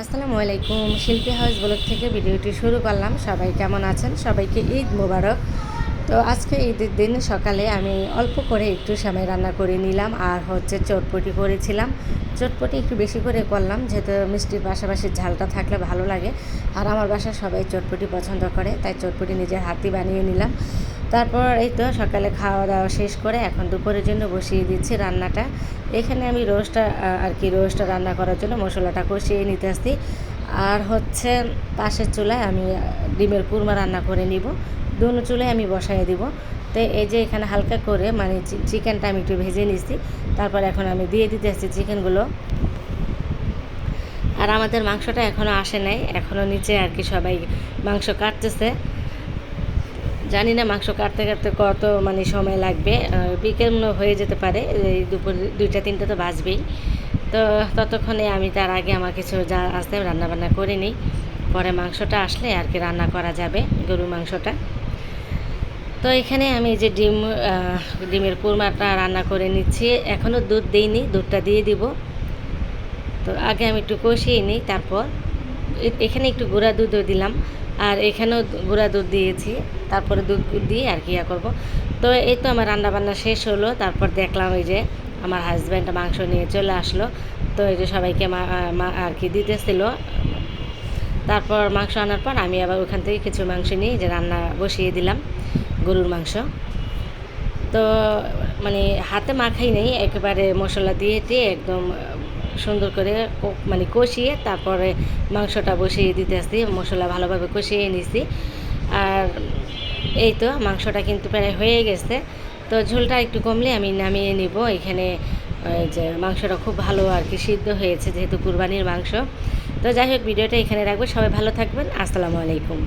আসসালামু আলাইকুম। শিল্পী হাউস ব্লগ থেকে ভিডিওটি শুরু করলাম। সবাই কেমন আছেন? সবাইকে ঈদ মোবারক। তো আজকে ঈদের দিন সকালে আমি অল্প করে একটু সেমাই রান্না করে নিলাম, আর চটপটি করেছিলাম। চটপটি একটু বেশি করে করলাম, যেহেতু মিষ্টির পাশাপাশি ঝালটা থাকলে ভালো লাগে, আর আমার বাসায় সবাই চটপটি পছন্দ করে, তাই চটপটি নিজের হাতে বানিয়ে নিলাম। তারপর এই তো সকালে খাওয়া দাওয়া শেষ করে এখন দুপুরের জন্য বসিয়ে দিচ্ছি রান্নাটা। এখানে আমি রোস্টটা রান্না করার জন্য মশলাটা কষিয়ে নিতে আসছি। আর পাশের চুলায় আমি ডিমের কুরমা রান্না করে নিব। দুনো চুলায় আমি বসাই দিব। তো এই যে এখানে হালকা করে মানে চিকেনটা আমি একটু ভেজে নিচ্ছি। তারপর এখন আমি দিয়ে দিতে আসছি চিকেনগুলো। আর আমাদের মাংসটা এখনও আসে নাই, এখনও নিচে সবাই মাংস কাটতেছে। জানি না মাংস কাটতে কাটতে কত সময় লাগবে, বিকেল হয়ে যেতে পারে, এই দুপুর 2টা-3টা তো বাজবেই। তো ততক্ষণে আমি তার আগে আমার কিছু যা আছে রান্নাবান্না করে নিই, পরে মাংসটা আসলে রান্না করা যাবে, গরুর মাংসটা। তো এখানে আমি যে ডিমের কুরমাটা রান্না করে নিচ্ছি। এখনও দুধ দিইনি, দুধটা দিয়ে দিব। তো আগে আমি একটু কষিয়ে নিই, তারপর এখানে একটু গুঁড়া দুধও দিলাম, আর এখানেও গুঁড়া দুধ দিয়েছি। তারপরে দুধ দিয়ে করবো। তো এই তো আমার রান্নাবান্না শেষ হলো। তারপর দেখলাম এই যে আমার হাজব্যান্ড মাংস নিয়ে চলে আসলো। তো এই যে সবাইকে দিতেছিল। তারপর মাংস আনার পর আমি আবার ওখান থেকে কিছু মাংস নিয়ে যে রান্না বসিয়ে দিলাম, গরুর মাংস। তো হাতে মাখাই নেই, একেবারে মশলা দিয়ে একদম সুন্দর করে কষিয়ে তারপরে মাংসটা বসিয়ে দিতে আসছি। মশলা ভালোভাবে কষিয়ে নিছি। আর এই তো মাংসটা কিন্তু প্রায় হয়ে গেছে। তো ঝোলটা একটু কমলে আমি নামিয়ে নিব। এখানে যে মাংসটা খুব ভালো সিদ্ধ হয়েছে, যেহেতু কুরবানির মাংস। তো যাই হোক, ভিডিওটা এখানে রাখবো। সবাই ভালো থাকবেন। আসসালামু আলাইকুম।